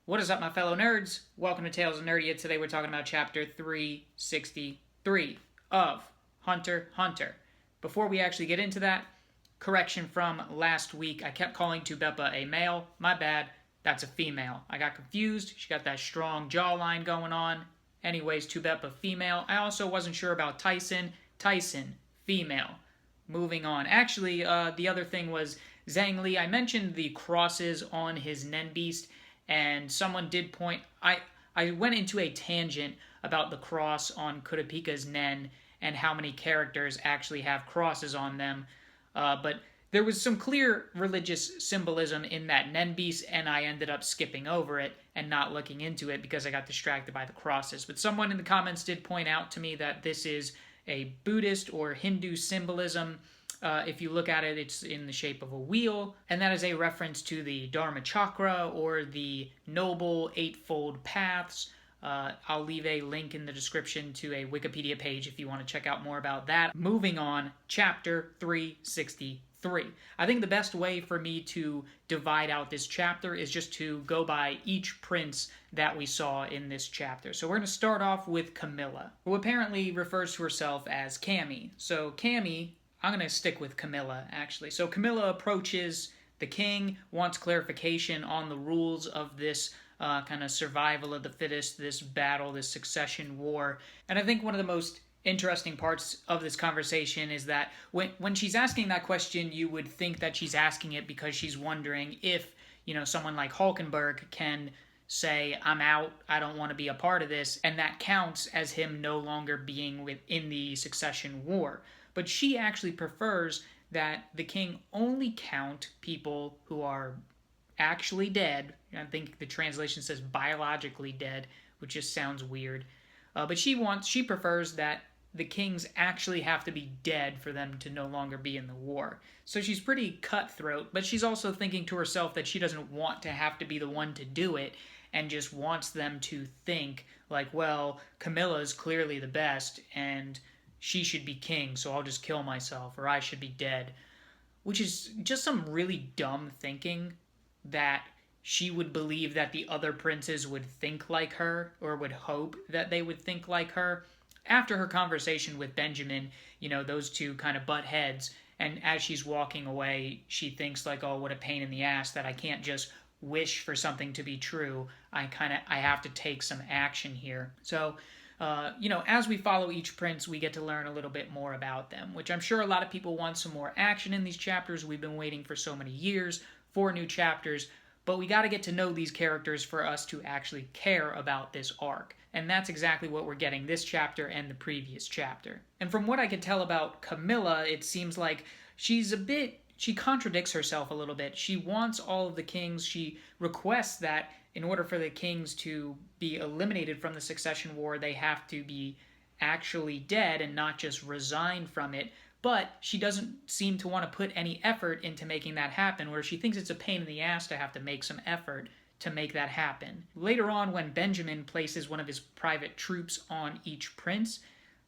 What is up, my fellow nerds? Welcome to Tales of Nerdia. Today we're talking about chapter 363 of Hunter x Hunter. Before we actually get into that, correction from last week. I kept calling Tubeppa a male. My bad. That's a female. I got confused. She got that strong jawline going on. Anyways, Tubeppa female. I also wasn't sure about Tyson. Tyson female. Moving on. Actually, the other thing was Zhang Li. I mentioned the crosses on his Nen Beast, and someone did point. I went into a tangent about the cross on Kurapika's Nen and how many characters actually have crosses on them, but there was some clear religious symbolism in that Nen Beast, and I ended up skipping over it and not looking into it because I got distracted by the crosses. But someone in the comments did point out to me that this is a Buddhist or Hindu symbolism. If you look at it, it's in the shape of a wheel, and that is a reference to the Dharma Chakra or the Noble Eightfold Paths. I'll leave a link in the description to a Wikipedia page if you want to check out more about that. Moving on, chapter 363. I think the best way for me to divide out this chapter is just to go by each prince that we saw in this chapter. So we're going to start off with Camilla, who apparently refers to herself as Cammy. So Cammy, I'm going to stick with Camilla, actually. So Camilla approaches the king, wants clarification on the rules of this kind of survival of the fittest, this battle, this succession war. And I think one of the most interesting parts of this conversation is that when she's asking that question, you would think that she's asking it because she's wondering if, someone like Hulkenberg can say, I'm out, I don't want to be a part of this, and that counts as him no longer being within the succession war. But she actually prefers that the king only count people who are actually dead. I think the translation says biologically dead, which just sounds weird. But she prefers that the kings actually have to be dead for them to no longer be in the war. So she's pretty cutthroat, but she's also thinking to herself that she doesn't want to have to be the one to do it, and just wants them to think like, well, Camilla's clearly the best, and she should be king, so I'll just kill myself, or I should be dead. Which is just some really dumb thinking that she would believe that the other princes would think like her, or would hope that they would think like her. After her conversation with Benjamin, those two kind of butt heads, and as she's walking away, she thinks like, oh, what a pain in the ass that I can't just wish for something to be true. I have to take some action here. So as we follow each prince, we get to learn a little bit more about them, which I'm sure a lot of people want some more action in these chapters. We've been waiting for so many years for new chapters, but we got to get to know these characters for us to actually care about this arc. And that's exactly what we're getting this chapter and the previous chapter. And from what I could tell about Camilla, it seems like she contradicts herself a little bit. She wants all of the kings. She requests that in order for the kings to be eliminated from the succession war, they have to be actually dead and not just resign from it. But she doesn't seem to want to put any effort into making that happen, where she thinks it's a pain in the ass to have to make some effort to make that happen. Later on, when Benjamin places one of his private troops on each prince,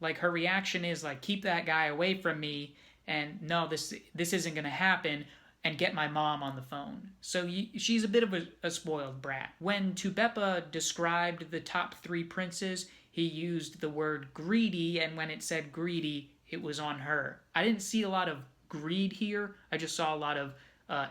like her reaction is like, keep that guy away from me, and no, this isn't going to happen, and get my mom on the phone. So she's a bit of a spoiled brat. When Tubeppa described the top three princes, he used the word greedy, and when it said greedy, it was on her. I didn't see a lot of greed here. I just saw a lot of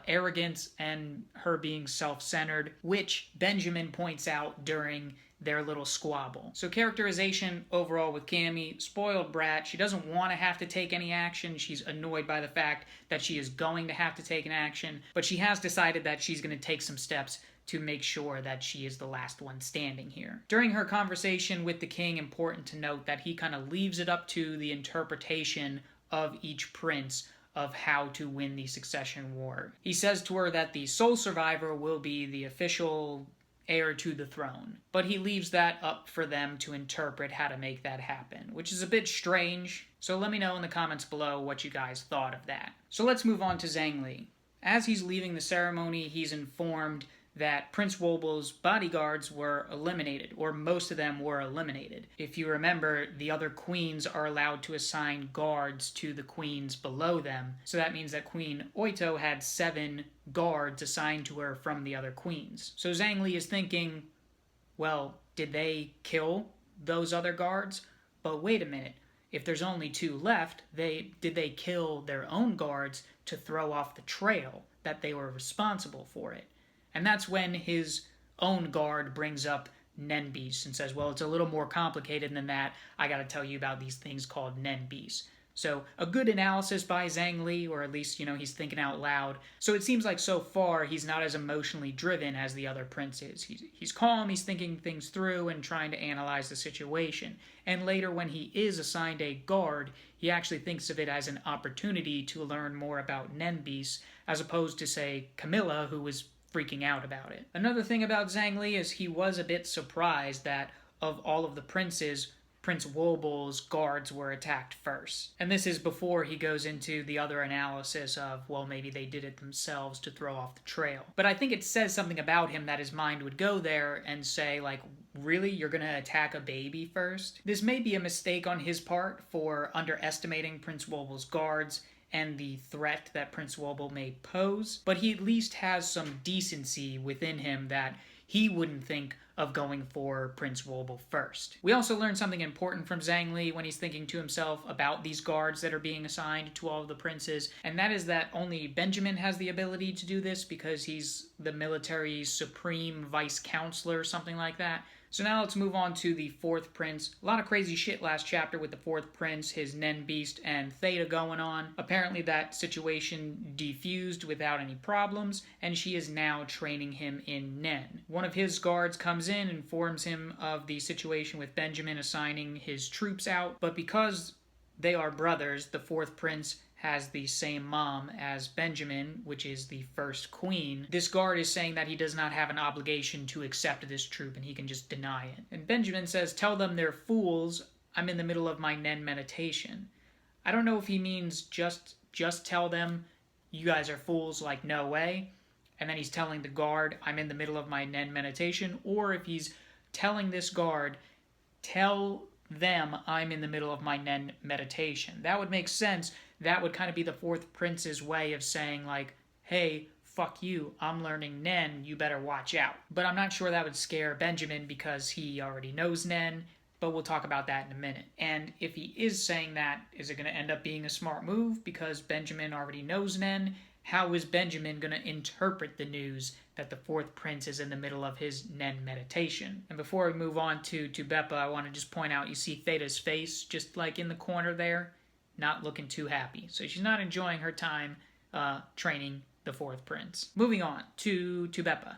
arrogance and her being self-centered, which Benjamin points out during their little squabble. So characterization overall with Cammy, spoiled brat. She doesn't want to have to take any action. She's annoyed by the fact that she is going to have to take an action, but she has decided that she's going to take some steps to make sure that she is the last one standing here. During her conversation with the king, important to note that he kind of leaves it up to the interpretation of each prince of how to win the succession war. He says to her that the sole survivor will be the official heir to the throne, but he leaves that up for them to interpret how to make that happen, which is a bit strange. So let me know in the comments below what you guys thought of that. So let's move on to Zhang Li. As he's leaving the ceremony, he's informed that Prince Wobel's bodyguards were eliminated, or most of them were eliminated. If you remember, the other queens are allowed to assign guards to the queens below them, so that means that Queen Oito had 7 guards assigned to her from the other queens. So Zhang Li is thinking, well, did they kill those other guards? But wait a minute, if there's only 2 left, did they kill their own guards to throw off the trail that they were responsible for it? And that's when his own guard brings up Nen Beasts and says, well, it's a little more complicated than that. I gotta tell you about these things called Nen Beasts. So a good analysis by Zhang Li, or at least, he's thinking out loud. So it seems like so far he's not as emotionally driven as the other princes. He's calm, he's thinking things through and trying to analyze the situation. And later when he is assigned a guard, he actually thinks of it as an opportunity to learn more about Nen Beasts, as opposed to, say, Camilla, who was freaking out about it. Another thing about Zhang Li is he was a bit surprised that of all of the princes, Prince Wobel's guards were attacked first. And this is before he goes into the other analysis of, well, maybe they did it themselves to throw off the trail. But I think it says something about him that his mind would go there and say, like, really? You're gonna attack a baby first? This may be a mistake on his part for underestimating Prince Wobel's guards and the threat that Prince Wobel may pose, but he at least has some decency within him that he wouldn't think of going for Prince Wobel first. We also learn something important from Zhang Li when he's thinking to himself about these guards that are being assigned to all of the princes, and that is that only Benjamin has the ability to do this because he's the military's supreme vice counselor, something like that. So now let's move on to the 4th prince. A lot of crazy shit last chapter with the 4th prince, his Nen Beast, and Theta going on. Apparently that situation defused without any problems, and she is now training him in Nen. One of his guards comes in and informs him of the situation with Benjamin assigning his troops out, but because they are brothers, the 4th prince has the same mom as Benjamin, which is the 1st queen. This guard is saying that he does not have an obligation to accept this troop and he can just deny it. And Benjamin says, tell them they're fools, I'm in the middle of my Nen meditation. I don't know if he means just tell them you guys are fools, like no way, and then he's telling the guard I'm in the middle of my Nen meditation, or if he's telling this guard, tell them I'm in the middle of my Nen meditation. That would make sense. That would kind of be the 4th prince's way of saying, like, hey, fuck you, I'm learning Nen, you better watch out. But I'm not sure that would scare Benjamin because he already knows Nen, but we'll talk about that in a minute. And if he is saying that, is it going to end up being a smart move because Benjamin already knows Nen? How is Benjamin going to interpret the news that the 4th prince is in the middle of his Nen meditation? And before we move on to Beppa, I want to just point out, you see Theta's face just like in the corner there? Not looking too happy. So she's not enjoying her time training the 4th prince. Moving on to Beppa.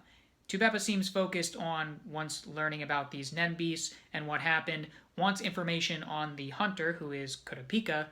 Beppa seems focused on, once learning about these Nen Beasts and what happened, wants information on the hunter, who is Kurapika,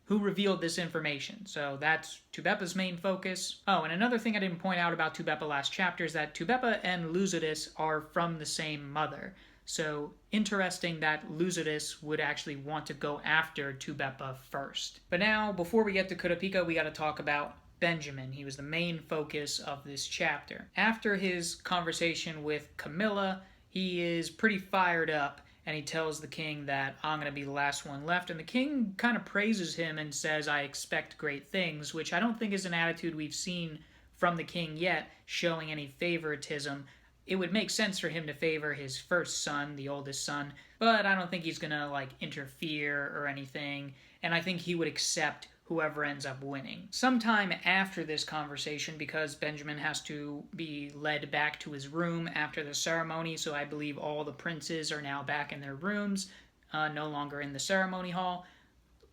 who revealed this information. So that's Beppa's main focus. Oh, and another thing I didn't point out about Beppa last chapter is that Beppa and Lucidus are from the same mother. So interesting that Lucidus would actually want to go after Beppa first. But now, before we get to Kurapika, we got to talk about Benjamin. He was the main focus of this chapter. After his conversation with Camilla, he is pretty fired up, and he tells the king that I'm going to be the last one left. And the king kind of praises him and says, I expect great things, which I don't think is an attitude we've seen from the king yet, showing any favoritism. It would make sense for him to favor his first son, the oldest son, but I don't think he's gonna, like, interfere or anything, and I think he would accept whoever ends up winning. Sometime after this conversation, because Benjamin has to be led back to his room after the ceremony, so I believe all the princes are now back in their rooms, no longer in the ceremony hall.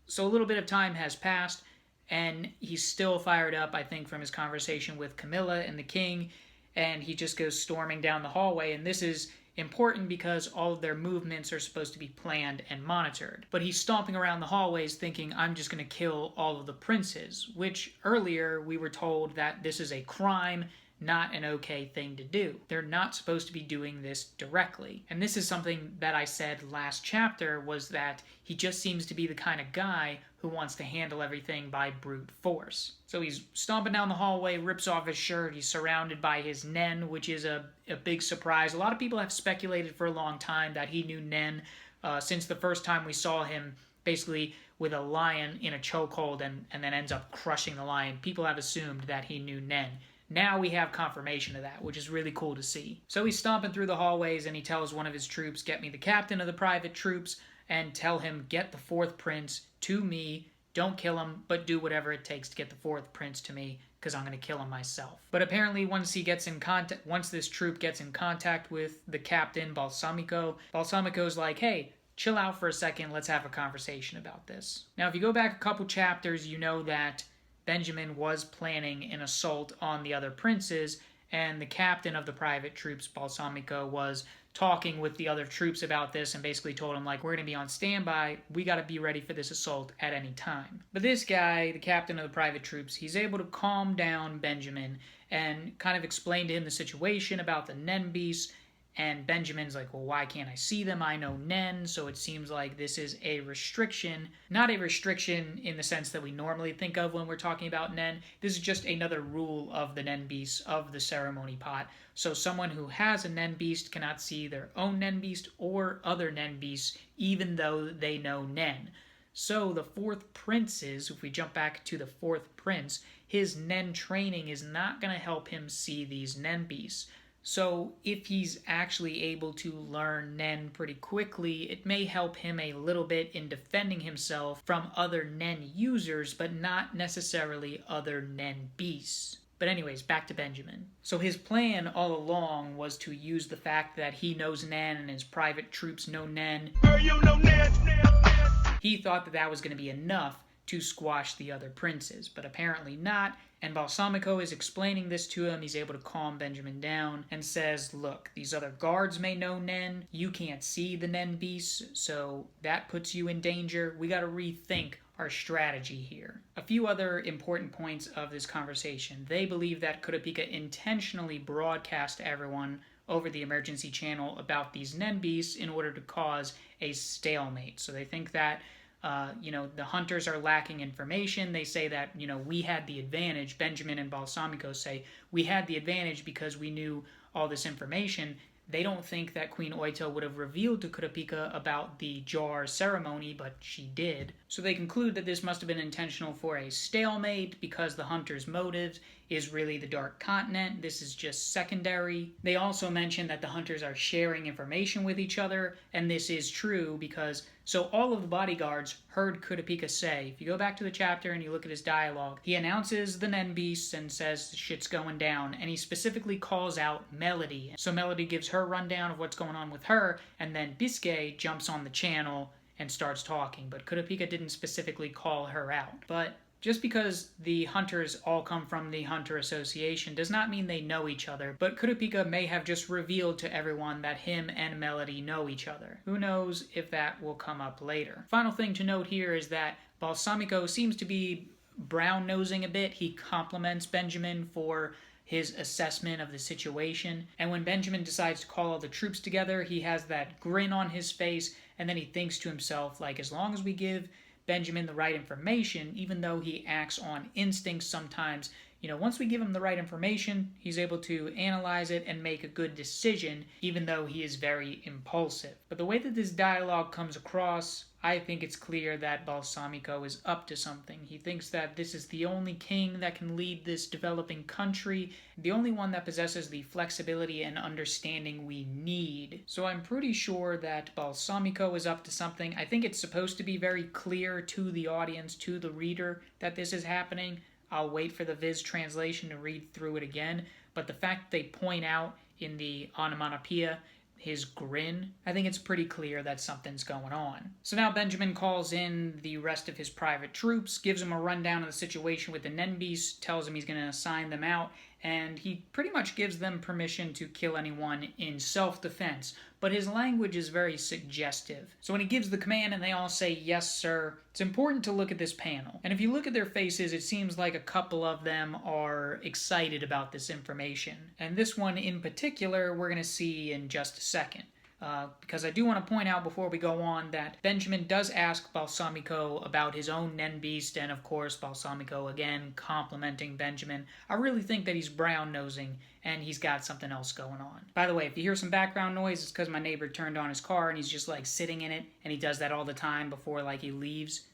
So a little bit of time has passed, and he's still fired up, I think, from his conversation with Camilla and the king, and he just goes storming down the hallway, and this is important because all of their movements are supposed to be planned and monitored. But he's stomping around the hallways thinking, I'm just going to kill all of the princes, which earlier we were told that this is a crime not an okay thing to do. They're not supposed to be doing this directly. And this is something that I said last chapter, was that he just seems to be the kind of guy who wants to handle everything by brute force. So he's stomping down the hallway, rips off his shirt, he's surrounded by his nen, which is a big surprise. A lot of people have speculated for a long time that he knew nen since the first time we saw him basically with a lion in a chokehold and then ends up crushing the lion. People have assumed that he knew nen. Now we have confirmation of that, which is really cool to see. So he's stomping through the hallways and he tells one of his troops, get me the captain of the private troops, and tell him, get the fourth prince to me. Don't kill him, but do whatever it takes to get the fourth prince to me, because I'm going to kill him myself. But apparently once this troop gets in contact with the captain, Balsamico's like, hey, chill out for a second, let's have a conversation about this. Now, if you go back a couple chapters, you know that Benjamin was planning an assault on the other princes, and the captain of the private troops, Balsamico, was talking with the other troops about this and basically told them, like, we're going to be on standby, we got to be ready for this assault at any time. But this guy, the captain of the private troops, he's able to calm down Benjamin and kind of explain to him the situation about the nen beasts. And Benjamin's like, well, why can't I see them? I know nen, so it seems like this is a restriction. Not a restriction in the sense that we normally think of when we're talking about nen. This is just another rule of the nen beasts of the ceremony pot. So someone who has a nen beast cannot see their own nen beast or other nen beasts, even though they know nen. So the fourth prince's, if we jump back to the fourth prince, his nen training is not going to help him see these nen beasts. So if he's actually able to learn nen pretty quickly, it may help him a little bit in defending himself from other nen users, but not necessarily other nen beasts. But anyways, back to Benjamin. So his plan all along was to use the fact that he knows nen and his private troops know nen. You know nen. He thought that was going to be enough to squash the other princes, but apparently not. And Balsamico is explaining this to him. He's able to calm Benjamin down and says, look, these other guards may know nen. You can't see the nen beasts, so that puts you in danger. We got to rethink our strategy here. A few other important points of this conversation. They believe that Kurapika intentionally broadcast to everyone over the emergency channel about these nen beasts in order to cause a stalemate. So they think that the hunters are lacking information. They say that, we had the advantage. Benjamin and Balsamico say, we had the advantage because we knew all this information. They don't think that Queen Oito would have revealed to Kurapika about the jar ceremony, but she did. So they conclude that this must have been intentional for a stalemate because the hunters' motives is really the Dark Continent. This is just secondary. They also mention that the hunters are sharing information with each other, and this is true because all of the bodyguards heard Kurapika say, if you go back to the chapter and you look at his dialogue, he announces the nen beasts and says shit's going down, and he specifically calls out Melody. So Melody gives her rundown of what's going on with her, and then Biscay jumps on the channel and starts talking, but Kurapika didn't specifically call her out. But just because the hunters all come from the Hunter Association does not mean they know each other, but Kurapika may have just revealed to everyone that him and Melody know each other. Who knows if that will come up later. Final thing to note here is that Balsamico seems to be brown-nosing a bit. He compliments Benjamin for his assessment of the situation, and when Benjamin decides to call all the troops together, he has that grin on his face, and then he thinks to himself, like, as long as we give Benjamin the right information, even though he acts on instinct sometimes, once we give him the right information, he's able to analyze it and make a good decision, even though he is very impulsive. But the way that this dialogue comes across, I think it's clear that Balsamico is up to something. He thinks that this is the only king that can lead this developing country, the only one that possesses the flexibility and understanding we need. So I'm pretty sure that Balsamico is up to something. I think it's supposed to be very clear to the audience, to the reader, that this is happening. I'll wait for the Viz translation to read through it again, but the fact that they point out in the onomatopoeia his grin, I think it's pretty clear that something's going on. So now Benjamin calls in the rest of his private troops, gives them a rundown of the situation with the nen beasts, tells them he's going to assign them out, and he pretty much gives them permission to kill anyone in self-defense, but his language is very suggestive. So when he gives the command and they all say, "Yes, sir," it's important to look at this panel. And if you look at their faces, it seems like a couple of them are excited about this information. And this one in particular, we're going to see in just a second. Because I do want to point out before we go on that Benjamin does ask Balsamico about his own Nen Beast, and of course Balsamico again complimenting Benjamin. I really think that he's brown-nosing and he's got something else going on. By the way, if you hear some background noise, it's because my neighbor turned on his car and he's just like sitting in it, and he does that all the time before like he leaves.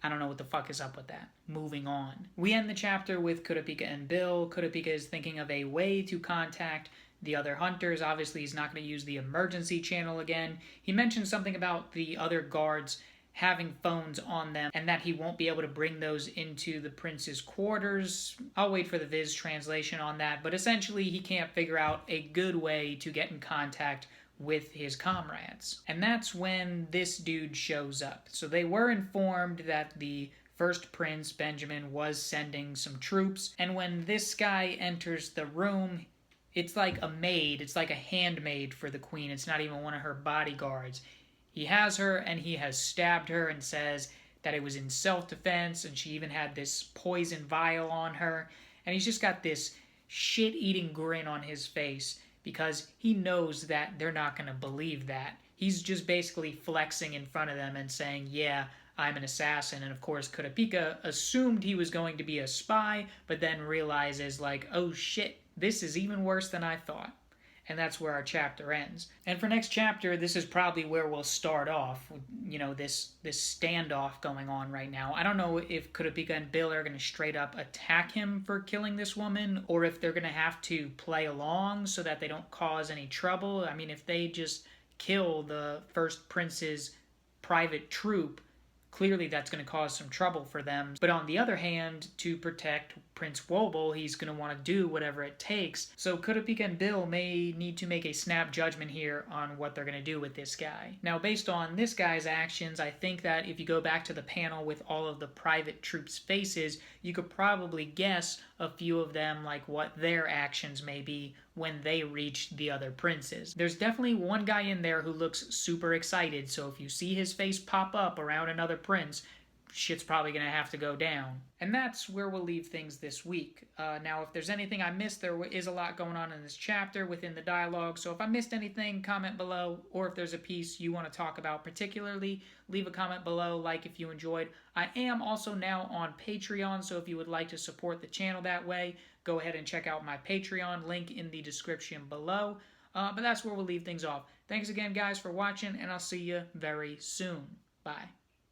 I don't know what the fuck is up with that. Moving on. We end the chapter with Kurapika and Bill. Kurapika is thinking of a way to contact the other hunters. Obviously, he's not going to use the emergency channel again. He mentioned something about the other guards having phones on them and that he won't be able to bring those into the prince's quarters. I'll wait for the Viz translation on that, but essentially he can't figure out a good way to get in contact with his comrades. And that's when this dude shows up. So they were informed that the first prince, Benjamin, was sending some troops, and when this guy enters the room, it's like a maid. It's like a handmaid for the queen. It's not even one of her bodyguards. He has her, and he has stabbed her and says that it was in self-defense, and she even had this poison vial on her. And he's just got this shit-eating grin on his face because he knows that they're not going to believe that. He's just basically flexing in front of them and saying, "Yeah, I'm an assassin." And of course, Kurapika assumed he was going to be a spy, but then realizes, like, oh shit, this is even worse than I thought. And that's where our chapter ends. And for next chapter, this is probably where we'll start off, you know, this standoff going on right now. I don't know if Kurapika and Bill are going to straight up attack him for killing this woman, or if they're going to have to play along so that they don't cause any trouble. I mean, if they just kill the first prince's private troop, clearly that's going to cause some trouble for them. But on the other hand, to protect Prince Wobble, he's going to want to do whatever it takes. So Kurapika and Bill may need to make a snap judgment here on what they're going to do with this guy. Now, based on this guy's actions, I think that if you go back to the panel with all of the private troops' faces, you could probably guess a few of them, like what their actions may be when they reach the other princes. There's definitely one guy in there who looks super excited, so if you see his face pop up around another prince, shit's probably going to have to go down. And that's where we'll leave things this week. Now, if there's anything I missed, there is a lot going on in this chapter within the dialogue, so if I missed anything, comment below, or if there's a piece you want to talk about particularly, leave a comment below, like if you enjoyed. I am also now on Patreon, so if you would like to support the channel that way, go ahead and check out my Patreon, link in the description below. But that's where we'll leave things off. Thanks again, guys, for watching, and I'll see you very soon. Bye.